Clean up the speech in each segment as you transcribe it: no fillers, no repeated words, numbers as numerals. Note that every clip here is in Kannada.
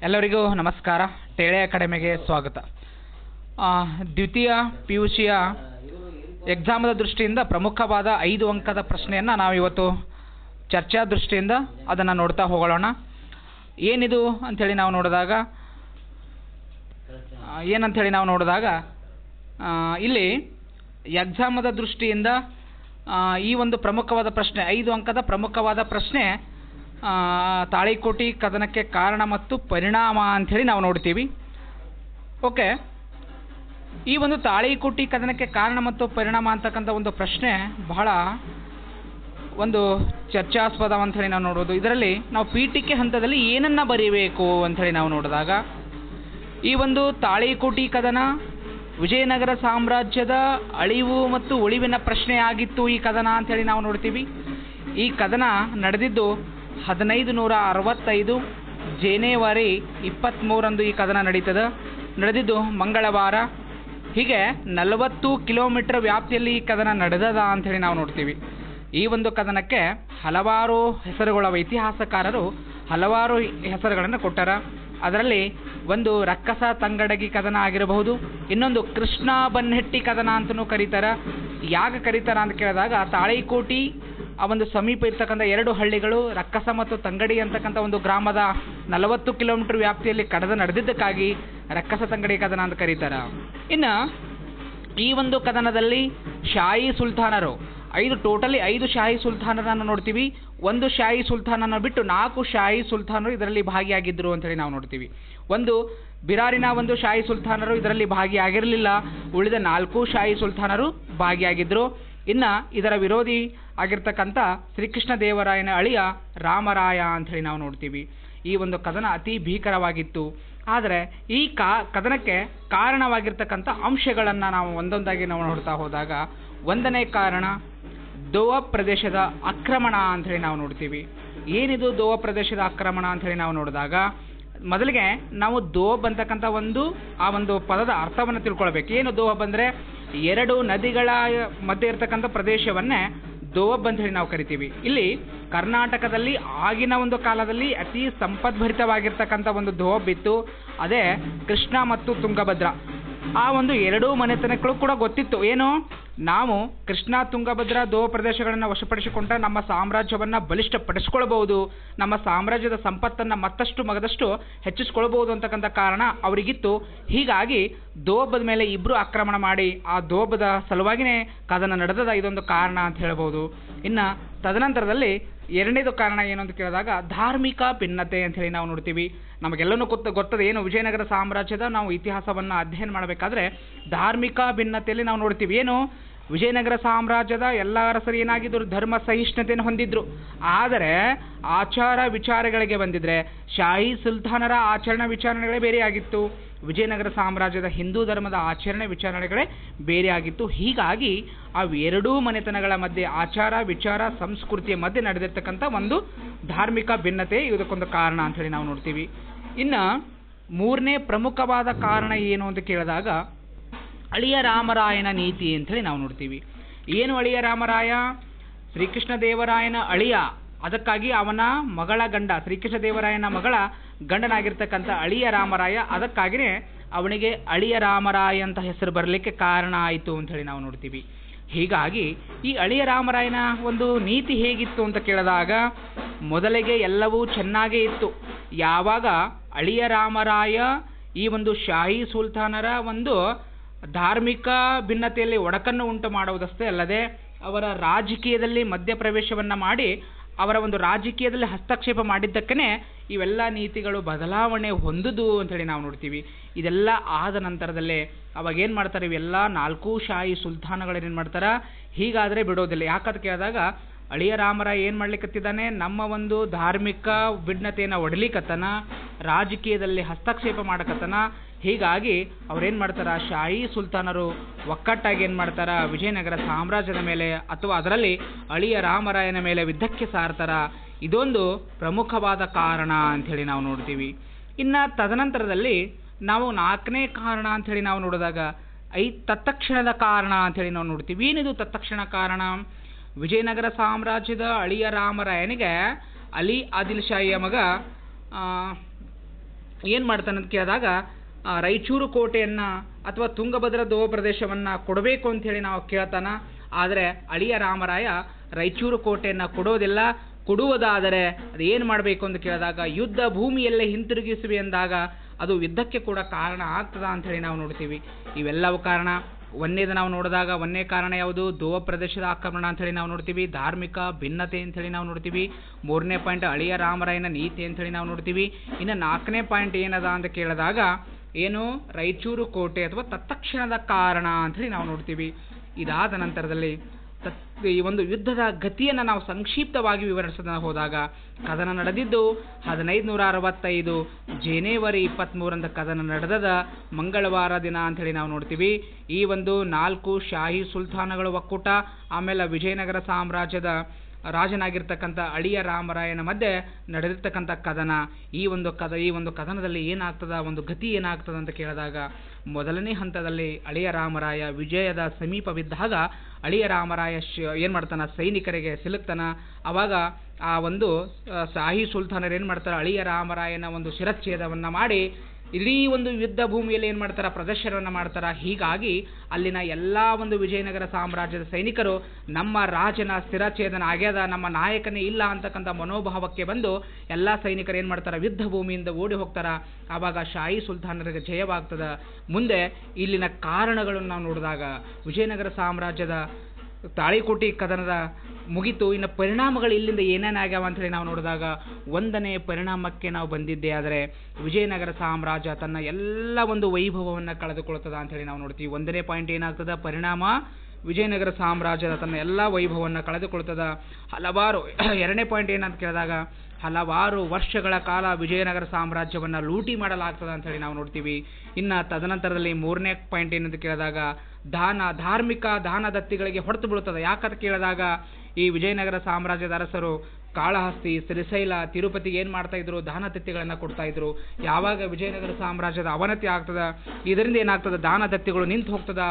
ಎಲ್ಲರಿಗೂ ನಮಸ್ಕಾರ. ಟೇಳೆ ಅಕಾಡೆಮಿಗೆ ಸ್ವಾಗತ. ದ್ವಿತೀಯ PUCಯ ಎಕ್ಸಾಮದ ದೃಷ್ಟಿಯಿಂದ ಪ್ರಮುಖವಾದ 5 ಅಂಕದ ಪ್ರಶ್ನೆಯನ್ನು ನಾವು ಇವತ್ತು ಚರ್ಚಾ ದೃಷ್ಟಿಯಿಂದ ಅದನ್ನು ನೋಡ್ತಾ ಹೋಗೋಣ. ಏನಿದು ಅಂಥೇಳಿ ನಾವು ನೋಡಿದಾಗ ಇಲ್ಲಿ ಎಕ್ಸಾಮದ ದೃಷ್ಟಿಯಿಂದ ಈ ಒಂದು ಪ್ರಮುಖವಾದ ಪ್ರಶ್ನೆ 5 ಅಂಕದ ಪ್ರಮುಖವಾದ ಪ್ರಶ್ನೆ ತಾಳಿಕೋಟಿ ಕದನಕ್ಕೆ ಕಾರಣ ಮತ್ತು ಪರಿಣಾಮ ಅಂಥೇಳಿ ನಾವು ನೋಡ್ತೀವಿ. ಓಕೆ, ಈ ಒಂದು ತಾಳಿಕೋಟಿ ಕದನಕ್ಕೆ ಕಾರಣ ಮತ್ತು ಪರಿಣಾಮ ಅಂತಕ್ಕಂಥ ಒಂದು ಪ್ರಶ್ನೆ ಬಹಳ ಒಂದು ಚರ್ಚಾಸ್ಪದ ಅಂಥೇಳಿ ನಾವು ನೋಡೋದು. ಇದರಲ್ಲಿ ನಾವು ಪೀಠಿಕೆ ಹಂತದಲ್ಲಿ ಏನನ್ನು ಬರೀಬೇಕು ಅಂಥೇಳಿ ನಾವು ನೋಡಿದಾಗ ಈ ಒಂದು ತಾಳಿಕೋಟಿ ಕದನ ವಿಜಯನಗರ ಸಾಮ್ರಾಜ್ಯದ ಅಳಿವು ಮತ್ತು ಉಳಿವಿನ ಪ್ರಶ್ನೆ ಆಗಿತ್ತು ಈ ಕದನ ಅಂಥೇಳಿ ನಾವು ನೋಡ್ತೀವಿ. ಈ ಕದನ ನಡೆದಿದ್ದು 1565 ಜನವರಿ 23ರಂದು ಈ ಕದನ ನಡೆದಿದ್ದು ಮಂಗಳವಾರ. ಹೀಗೆ 40 ಕಿಲೋಮೀಟರ್ ವ್ಯಾಪ್ತಿಯಲ್ಲಿ ಈ ಕದನ ನಡೆದದ ಅಂಥೇಳಿ ನಾವು ನೋಡ್ತೀವಿ. ಈ ಒಂದು ಕದನಕ್ಕೆ ಹಲವಾರು ಹೆಸರುಗಳ ಇತಿಹಾಸಕಾರರು ಹಲವಾರು ಹೆಸರುಗಳನ್ನು ಕೊಟ್ಟಾರ. ಅದರಲ್ಲಿ ಒಂದು ರಕ್ಕಸ ತಂಗಡಗಿ ಕದನ ಆಗಿರಬಹುದು, ಇನ್ನೊಂದು ಕೃಷ್ಣ ಬನ್ನೆಟ್ಟಿ ಕದನ ಅಂತಲೂ ಕರೀತಾರ. ಯಾಕೆ ಕರೀತಾರ ಅಂತ ಕೇಳಿದಾಗ ತಾಳಿಕೋಟಿ ಆ ಒಂದು ಸಮೀಪ ಇರ್ತಕ್ಕಂಥ 2 ಹಳ್ಳಿಗಳು ರಕ್ಕಸ ಮತ್ತು ತಂಗಡಿ ಅಂತಕ್ಕಂಥ ಒಂದು ಗ್ರಾಮದ 40 ಕಿಲೋಮೀಟರ್ ವ್ಯಾಪ್ತಿಯಲ್ಲಿ ಕದನ ನಡೆದಿದ್ದಕ್ಕಾಗಿ ರಕ್ಕಸ ತಂಗಡಿ ಕದನ ಅಂತ ಕರೀತಾರ. ಇನ್ನು ಈ ಒಂದು ಕದನದಲ್ಲಿ ಶಾಹಿ ಸುಲ್ತಾನರು ಟೋಟಲಿ 5 ಶಾಹಿ ಸುಲ್ತಾನರನ್ನು ನೋಡ್ತೀವಿ. ಒಂದು ಶಾಹಿ ಸುಲ್ತಾನನ್ನು ಬಿಟ್ಟು 4 ಶಾಹಿ ಸುಲ್ತಾನರು ಇದರಲ್ಲಿ ಭಾಗಿಯಾಗಿದ್ದರು ಅಂತೇಳಿ ನಾವು ನೋಡ್ತೀವಿ. ಒಂದು ಬಿರಾರಿನ ಒಂದು ಶಾಹಿ ಸುಲ್ತಾನರು ಇದರಲ್ಲಿ ಭಾಗಿಯಾಗಿರಲಿಲ್ಲ, ಉಳಿದ 4 ಶಾಹಿ ಸುಲ್ತಾನರು ಭಾಗಿಯಾಗಿದ್ದರು. ಇನ್ನು ಇದರ ವಿರೋಧಿ ಆಗಿರ್ತಕ್ಕಂಥ ಶ್ರೀಕೃಷ್ಣ ದೇವರಾಯನ ಅಳಿಯ ರಾಮರಾಯ ಅಂಥೇಳಿ ನಾವು ನೋಡ್ತೀವಿ. ಈ ಒಂದು ಕದನ ಅತಿ ಭೀಕರವಾಗಿತ್ತು. ಆದರೆ ಈ ಕದನಕ್ಕೆ ಕಾರಣವಾಗಿರ್ತಕ್ಕಂಥ ಅಂಶಗಳನ್ನು ನಾವು ಒಂದೊಂದಾಗಿ ನಾವು ನೋಡ್ತಾ ಹೋದಾಗ 1ನೇ ಕಾರಣ ದೋವಾ ಪ್ರದೇಶದ ಆಕ್ರಮಣ ಅಂಥೇಳಿ ನಾವು ನೋಡ್ತೀವಿ. ಏನಿದು ದೋವಾ ಪ್ರದೇಶದ ಆಕ್ರಮಣ ಅಂಥೇಳಿ ನಾವು ನೋಡಿದಾಗ ಮೊದಲಿಗೆ ನಾವು ದೋಬ್ ಅಂತಕ್ಕಂಥ ಆ ಒಂದು ಪದದ ಅರ್ಥವನ್ನು ತಿಳ್ಕೊಳ್ಬೇಕು. ಏನು ದೋಬ್ ಅಂದರೆ 2 ನದಿಗಳ ಮಧ್ಯೆ ಇರತಕ್ಕಂಥ ಪ್ರದೇಶವನ್ನೇ ದೋಬ್ ಅಂತ ಹೇಳಿ ನಾವು ಕರಿತೀವಿ. ಇಲ್ಲಿ ಕರ್ನಾಟಕದಲ್ಲಿ ಆಗಿನ ಒಂದು ಕಾಲದಲ್ಲಿ ಅತಿ ಸಂಪದ್ಭರಿತವಾಗಿರ್ತಕ್ಕಂಥ ಒಂದು ದೋಬ್ ಇತ್ತು. ಅದೇ ಕೃಷ್ಣ ಮತ್ತು ತುಂಗಭದ್ರಾ. ಆ ಒಂದು 2 ಮನೆತನಗಳು ಕೂಡ ಗೊತ್ತಿತ್ತು. ಏನು, ನಾವು ಕೃಷ್ಣ ತುಂಗಭದ್ರಾ ದೋ ಪ್ರದೇಶಗಳನ್ನು ವಶಪಡಿಸಿಕೊಂಡ್ರೆ ನಮ್ಮ ಸಾಮ್ರಾಜ್ಯವನ್ನು ಬಲಿಷ್ಠಪಡಿಸ್ಕೊಳ್ಬಹುದು, ನಮ್ಮ ಸಾಮ್ರಾಜ್ಯದ ಸಂಪತ್ತನ್ನು ಮಗದಷ್ಟು ಹೆಚ್ಚಿಸ್ಕೊಳ್ಬಹುದು ಅಂತಕ್ಕಂಥ ಕಾರಣ ಅವರಿಗಿತ್ತು. ಹೀಗಾಗಿ ದೋಬದ ಮೇಲೆ ಇಬ್ಬರು ಆಕ್ರಮಣ ಮಾಡಿ ಆ ದೋಬದ ಸಲುವಾಗಿಯೇ ಕದನ ನಡೆದದ ಇದೊಂದು ಕಾರಣ ಅಂತ ಹೇಳ್ಬೋದು. ಇನ್ನು ತದನಂತರದಲ್ಲಿ 2ನೇದು ಕಾರಣ ಏನು ಅಂತ ಕೇಳಿದಾಗ ಧಾರ್ಮಿಕ ಭಿನ್ನತೆ ಅಂಥೇಳಿ ನಾವು ನೋಡ್ತೀವಿ. ನಮಗೆಲ್ಲನೂ ಗೊತ್ತದ ಏನು, ವಿಜಯನಗರ ಸಾಮ್ರಾಜ್ಯದ ನಾವು ಇತಿಹಾಸವನ್ನು ಅಧ್ಯಯನ ಮಾಡಬೇಕಾದ್ರೆ ಧಾರ್ಮಿಕ ಭಿನ್ನತೆಯಲ್ಲಿ ನಾವು ನೋಡ್ತೀವಿ. ಏನು, ವಿಜಯನಗರ ಸಾಮ್ರಾಜ್ಯದ ಎಲ್ಲ ಅರಸರು ಏನಾಗಿದ್ದರು, ಧರ್ಮ ಸಹಿಷ್ಣುತೆಯನ್ನು ಹೊಂದಿದ್ರು. ಆದರೆ ಆಚಾರ ವಿಚಾರಗಳಿಗೆ ಬಂದಿದ್ರೆ ಶಾಹಿ ಸುಲ್ತಾನರ ಆಚರಣೆ ವಿಚಾರಣೆಗಳೇ ಬೇರೆಯಾಗಿತ್ತು, ವಿಜಯನಗರ ಸಾಮ್ರಾಜ್ಯದ ಹಿಂದೂ ಧರ್ಮದ ಆಚರಣೆ ವಿಚಾರಣೆಗಳೇ ಬೇರೆಯಾಗಿತ್ತು. ಹೀಗಾಗಿ ಆ 2 ಮನೆತನಗಳ ಮಧ್ಯೆ ಆಚಾರ ವಿಚಾರ ಸಂಸ್ಕೃತಿಯ ಮಧ್ಯೆ ನಡೆದಿರ್ತಕ್ಕಂಥ ಒಂದು ಧಾರ್ಮಿಕ ಭಿನ್ನತೆ ಇದಕ್ಕೊಂದು ಕಾರಣ ಅಂಥೇಳಿ ನಾವು ನೋಡ್ತೀವಿ. ಇನ್ನು 3ನೇ ಪ್ರಮುಖವಾದ ಕಾರಣ ಏನು ಅಂತ ಕೇಳಿದಾಗ ಅಳಿಯ ರಾಮರಾಯನ ನೀತಿ ಅಂಥೇಳಿ ನಾವು ನೋಡ್ತೀವಿ. ಏನು ಅಳಿಯ ರಾಮರಾಯ? ಶ್ರೀಕೃಷ್ಣ ದೇವರಾಯನ ಅಳಿಯ, ಅದಕ್ಕಾಗಿ ಅವನ ಮಗಳ ಗಂಡ, ಶ್ರೀಕೃಷ್ಣ ದೇವರಾಯನ ಮಗಳ ಗಂಡನಾಗಿರ್ತಕ್ಕಂಥ ಅಳಿಯ ರಾಮರಾಯ, ಅದಕ್ಕಾಗಿಯೇ ಅವನಿಗೆ ಅಳಿಯ ರಾಮರಾಯ ಅಂತ ಹೆಸರು ಬರಲಿಕ್ಕೆ ಕಾರಣ ಆಯಿತು ಅಂಥೇಳಿ ನಾವು ನೋಡ್ತೀವಿ. ಹೀಗಾಗಿ ಈ ಅಳಿಯ ರಾಮರಾಯನ ಒಂದು ನೀತಿ ಹೇಗಿತ್ತು ಅಂತ ಕೇಳಿದಾಗ ಮೊದಲಿಗೆ ಎಲ್ಲವೂ ಚೆನ್ನಾಗೇ ಇತ್ತು. ಯಾವಾಗ ಅಳಿಯ ರಾಮರಾಯ ಈ ಒಂದು ಶಾಹಿ ಸುಲ್ತಾನರ ಒಂದು ಧಾರ್ಮಿಕ ಭಿನ್ನತೆಯಲ್ಲಿ ಒಡಕನ್ನು ಉಂಟು ಮಾಡುವುದಷ್ಟೇ ಅಲ್ಲದೆ ಅವರ ರಾಜಕೀಯದಲ್ಲಿ ಮಧ್ಯಪ್ರವೇಶವನ್ನು ಮಾಡಿ ಅವರ ಒಂದು ರಾಜಕೀಯದಲ್ಲಿ ಹಸ್ತಕ್ಷೇಪ ಮಾಡಿದ್ದಕ್ಕೇ ಇವೆಲ್ಲ ನೀತಿಗಳು ಬದಲಾವಣೆ ಹೊಂದುದು ಅಂಥೇಳಿ ನಾವು ನೋಡ್ತೀವಿ. ಇದೆಲ್ಲ ಆದ ನಂತರದಲ್ಲೇ ಅವಾಗೇನು ಮಾಡ್ತಾರೆ, ಇವೆಲ್ಲ 4 ಶಾಹಿ ಸುಲ್ತಾನಗಳೇನು ಮಾಡ್ತಾರೆ, ಹೀಗಾದರೆ ಬಿಡೋದಿಲ್ಲ. ಯಾಕಂತ ಕೇಳಿದಾಗ ಅಳಿಯ ರಾಮರಾಯ ಏನು ಮಾಡ್ಲಿಕ್ಕತ್ತಿದ್ದಾನೆ, ನಮ್ಮ ಒಂದು ಧಾರ್ಮಿಕ ಭಿನ್ನತೆಯನ್ನು ಒಡಲಿಕ್ಕತ್ತನ, ರಾಜಕೀಯದಲ್ಲಿ ಹಸ್ತಕ್ಷೇಪ ಮಾಡಕತ್ತನ. ಹೀಗಾಗಿ ಅವ್ರೇನು ಮಾಡ್ತಾರೆ, ಶಾಹಿ ಸುಲ್ತಾನರು ಒಕ್ಕಟ್ಟಾಗಿ ಏನು ಮಾಡ್ತಾರೆ, ವಿಜಯನಗರ ಸಾಮ್ರಾಜ್ಯದ ಮೇಲೆ ಅಥವಾ ಅದರಲ್ಲಿ ಅಳಿಯ ರಾಮರಾಯನ ಮೇಲೆ ಯುದ್ಧಕ್ಕೆ ಸಾರ್ತಾರ. ಇದೊಂದು ಪ್ರಮುಖವಾದ ಕಾರಣ ಅಂಥೇಳಿ ನಾವು ನೋಡ್ತೀವಿ. ಇನ್ನು ತದನಂತರದಲ್ಲಿ ನಾವು 4ನೇ ಕಾರಣ ಅಂಥೇಳಿ ನಾವು ನೋಡಿದಾಗ ತತ್ಕ್ಷಣದ ಕಾರಣ ಅಂಥೇಳಿ ನಾವು ನೋಡ್ತೀವಿ. ಏನಿದು ತತ್ಕ್ಷಣ ಕಾರಣ? ವಿಜಯನಗರ ಸಾಮ್ರಾಜ್ಯದ ಅಳಿಯ ರಾಮರಾಯನಿಗೆ ಅಲಿ ಆದಿಲ್ ಶಾಹಿಯ ಮಗ ಏನು ಮಾಡ್ತಾನೆ ಅಂತ ಕೇಳಿದಾಗ ರಾಯಚೂರು ಕೋಟೆಯನ್ನು ಅಥವಾ ತುಂಗಭದ್ರಾ ದೋವ ಪ್ರದೇಶವನ್ನು ಕೊಡಬೇಕು ಅಂಥೇಳಿ ನಾವು ಕೇಳ್ತಾನ. ಆದರೆ ಅಳಿಯ ರಾಮರಾಯ ರಾಯಚೂರು ಕೋಟೆಯನ್ನು ಕೊಡೋದಿಲ್ಲ. ಕೊಡುವುದಾದರೆ ಅದು ಏನು ಮಾಡಬೇಕು ಅಂತ ಕೇಳಿದಾಗ ಯುದ್ಧ ಭೂಮಿಯಲ್ಲೇ ಹಿಂತಿರುಗಿಸುವೆ ಎಂದಾಗ ಅದು ಯುದ್ಧಕ್ಕೆ ಕೂಡ ಕಾರಣ ಆಗ್ತದ ಅಂಥೇಳಿ ನಾವು ನೋಡ್ತೀವಿ. ಇವೆಲ್ಲವೂ ಕಾರಣ. ಒಂದನೇದು ನಾವು ನೋಡಿದಾಗ ಒಂದನೇ ಕಾರಣ ಯಾವುದು? ದೋವ ಪ್ರದೇಶದ ಆಕ್ರಮಣ ಅಂಥೇಳಿ ನಾವು ನೋಡ್ತೀವಿ. ಧಾರ್ಮಿಕ ಭಿನ್ನತೆ ಅಂಥೇಳಿ ನಾವು ನೋಡ್ತೀವಿ. ಮೂರನೇ ಪಾಯಿಂಟ್ ಅಳಿಯ ರಾಮರಾಯನ ನೀತಿ ಅಂಥೇಳಿ ನಾವು ನೋಡ್ತೀವಿ. ಇನ್ನು ನಾಲ್ಕನೇ ಪಾಯಿಂಟ್ ಏನದ ಅಂತ ಕೇಳಿದಾಗ ಏನು? ರಾಯಚೂರು ಕೋಟೆ ಅಥವಾ ತತ್ಕ್ಷಣದ ಕಾರಣ ಅಂಥೇಳಿ ನಾವು ನೋಡ್ತೀವಿ. ಇದಾದ ನಂತರದಲ್ಲಿ ಈ ಒಂದು ಯುದ್ಧದ ಗತಿಯನ್ನು ನಾವು ಸಂಕ್ಷಿಪ್ತವಾಗಿ ವಿವರಿಸದ ಹೋದಾಗ ಕದನ ನಡೆದಿದ್ದು 1565 ಜನವರಿ 23 ಕದನ ನಡೆದದ ಮಂಗಳವಾರ ದಿನ ಅಂಥೇಳಿ ನಾವು ನೋಡ್ತೀವಿ. ಈ ಒಂದು 4 ಶಾಹಿ ಸುಲ್ತಾನಗಳ ಒಕ್ಕೂಟ, ಆಮೇಲೆ ವಿಜಯನಗರ ಸಾಮ್ರಾಜ್ಯದ ರಾಜನಾಗಿರ್ತಕ್ಕಂಥ ಅಳಿಯ ರಾಮರಾಯನ ಮಧ್ಯೆ ನಡೆದಿರ್ತಕ್ಕಂಥ ಕದನ. ಈ ಒಂದು ಕದನದಲ್ಲಿ ಏನಾಗ್ತದ, ಒಂದು ಗತಿ ಏನಾಗ್ತದ ಅಂತ ಕೇಳಿದಾಗ ಮೊದಲನೇ ಹಂತದಲ್ಲಿ ಅಳಿಯ ರಾಮರಾಯ ವಿಜಯದ ಸಮೀಪವಿದ್ದಾಗ ಅಳಿಯ ರಾಮರಾಯ ಏನು ಮಾಡ್ತಾನ? ಸೈನಿಕರಿಗೆ ಸಿಲುಕ್ತಾನ. ಆವಾಗ ಆ ಒಂದು ಶಾಹಿ ಸುಲ್ತಾನರು ಏನು ಮಾಡ್ತಾರೆ? ಅಳಿಯ ರಾಮರಾಯನ ಒಂದು ಶಿರಚ್ಛೇದವನ್ನು ಮಾಡಿ ಇಡೀ ಒಂದು ಯುದ್ಧ ಭೂಮಿಯಲ್ಲಿ ಏನು ಮಾಡ್ತಾರೆ? ಪ್ರದರ್ಶನವನ್ನು ಮಾಡ್ತಾರೆ. ಹೀಗಾಗಿ ಅಲ್ಲಿನ ಎಲ್ಲ ಒಂದು ವಿಜಯನಗರ ಸಾಮ್ರಾಜ್ಯದ ಸೈನಿಕರು ನಮ್ಮ ರಾಜನ ಶಿರಚ್ಛೇದನ ಆಗ್ಯದ, ನಮ್ಮ ನಾಯಕನೇ ಇಲ್ಲ ಅಂತಕ್ಕಂಥ ಮನೋಭಾವಕ್ಕೆ ಬಂದು ಎಲ್ಲ ಸೈನಿಕರು ಏನು ಮಾಡ್ತಾರೆ? ಯುದ್ಧ ಭೂಮಿಯಿಂದ ಓಡಿ ಹೋಗ್ತಾರೆ. ಆವಾಗ ಶಾಹಿ ಸುಲ್ತಾನರಿಗೆ ಜಯವಾಗ್ತದೆ. ಮುಂದೆ ಇಲ್ಲಿನ ಕಾರಣಗಳನ್ನು ನಾವು ನೋಡಿದಾಗ ವಿಜಯನಗರ ಸಾಮ್ರಾಜ್ಯದ ತಾಳಿಕೋಟೆ ಕದನದ ಮುಗಿತು. ಇನ್ನು ಪರಿಣಾಮಗಳು ಇಲ್ಲಿಂದ ಏನೇನಾಗ್ಯಾವ ಅಂಥೇಳಿ ನಾವು ನೋಡಿದಾಗ ಒಂದನೇ ಪರಿಣಾಮಕ್ಕೆ ನಾವು ಬಂದಿದ್ದೇ ಆದರೆ ವಿಜಯನಗರ ಸಾಮ್ರಾಜ್ಯ ತನ್ನ ಎಲ್ಲ ಒಂದು ವೈಭವವನ್ನು ಕಳೆದುಕೊಳ್ತದ ಅಂಥೇಳಿ ನಾವು ನೋಡ್ತೀವಿ. ಒಂದನೇ ಪಾಯಿಂಟ್ ಏನಾಗ್ತದ? ಪರಿಣಾಮ ವಿಜಯನಗರ ಸಾಮ್ರಾಜ್ಯದ ತನ್ನ ಎಲ್ಲ ವೈಭವವನ್ನು ಕಳೆದುಕೊಳ್ತದ. ಹಲವಾರು ಎರಡನೇ ಪಾಯಿಂಟ್ ಏನಂತ ಕೇಳಿದಾಗ ಹಲವಾರು ವರ್ಷಗಳ ಕಾಲ ವಿಜಯನಗರ ಸಾಮ್ರಾಜ್ಯವನ್ನು ಲೂಟಿ ಮಾಡಲಾಗ್ತದೆ ಅಂಥೇಳಿ ನಾವು ನೋಡ್ತೀವಿ. ಇನ್ನು ತದನಂತರದಲ್ಲಿ ಮೂರನೇ ಪಾಯಿಂಟ್ ಏನಂತ ಕೇಳಿದಾಗ ಧಾರ್ಮಿಕ ದಾನದತ್ತಿಗಳಿಗೆ ಹೊಡೆತು ಬೀಳುತ್ತದೆ. ಯಾಕಂತ ಕೇಳಿದಾಗ ಈ ವಿಜಯನಗರ ಸಾಮ್ರಾಜ್ಯದ ಅರಸರು ಕಾಳಹಸ್ತಿ, ಶ್ರೀಶೈಲ, ತಿರುಪತಿಗೆ ಏನು ಮಾಡ್ತಾ ಇದ್ರು? ದಾನದತ್ತಿಗಳನ್ನು ಕೊಡ್ತಾ ಇದ್ರು. ಯಾವಾಗ ವಿಜಯನಗರ ಸಾಮ್ರಾಜ್ಯದ ಅವನತಿ ಆಗ್ತದ, ಇದರಿಂದ ಏನಾಗ್ತದೆ? ದಾನದತ್ತಿಗಳು ನಿಂತು ಹೋಗ್ತದ,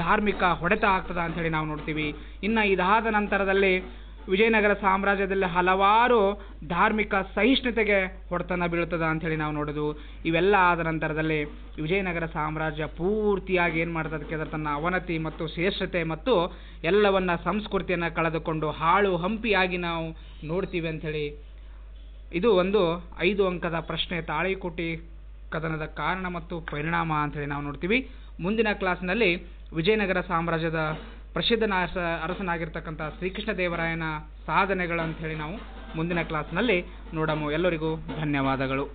ಧಾರ್ಮಿಕ ಹೊಡೆತ ಆಗ್ತದ ಅಂಥೇಳಿ ನಾವು ನೋಡ್ತೀವಿ. ಇನ್ನು ಇದಾದ ನಂತರದಲ್ಲಿ ವಿಜಯನಗರ ಸಾಮ್ರಾಜ್ಯದಲ್ಲಿ ಹಲವಾರು ಧಾರ್ಮಿಕ ಸಹಿಷ್ಣುತೆಗೆ ಹೊಡೆತನ ಬೀಳ್ತದ ಅಂಥೇಳಿ ನಾವು ನೋಡೋದು. ಇವೆಲ್ಲ ಆದ ನಂತರದಲ್ಲಿ ವಿಜಯನಗರ ಸಾಮ್ರಾಜ್ಯ ಪೂರ್ತಿಯಾಗಿ ಏನು ಮಾಡ್ತದೆ ಕೇಳಿದ್ರೆ ತನ್ನ ಅವನತಿ ಮತ್ತು ಶ್ರೇಷ್ಠತೆ ಮತ್ತು ಎಲ್ಲವನ್ನ ಸಂಸ್ಕೃತಿಯನ್ನು ಕಳೆದುಕೊಂಡು ಹಾಳು ಹಂಪಿಯಾಗಿ ನಾವು ನೋಡ್ತೀವಿ ಅಂಥೇಳಿ. ಇದು ಒಂದು 5 ಅಂಕದ ಪ್ರಶ್ನೆ, ತಾಳಿಕೋಟೆ ಕದನದ ಕಾರಣ ಮತ್ತು ಪರಿಣಾಮ ಅಂಥೇಳಿ ನಾವು ನೋಡ್ತೀವಿ. ಮುಂದಿನ ಕ್ಲಾಸ್ನಲ್ಲಿ ವಿಜಯನಗರ ಸಾಮ್ರಾಜ್ಯದ ಪ್ರಸಿದ್ಧ ಅರಸನಾಗಿರ್ತಕ್ಕಂಥ ಶ್ರೀಕೃಷ್ಣ ದೇವರಾಯನ ಸಾಧನೆಗಳು ಅಂಥೇಳಿ ನಾವು ಮುಂದಿನ ಕ್ಲಾಸ್ನಲ್ಲಿ ನೋಡೋಣ. ಎಲ್ಲರಿಗೂ ಧನ್ಯವಾದಗಳು.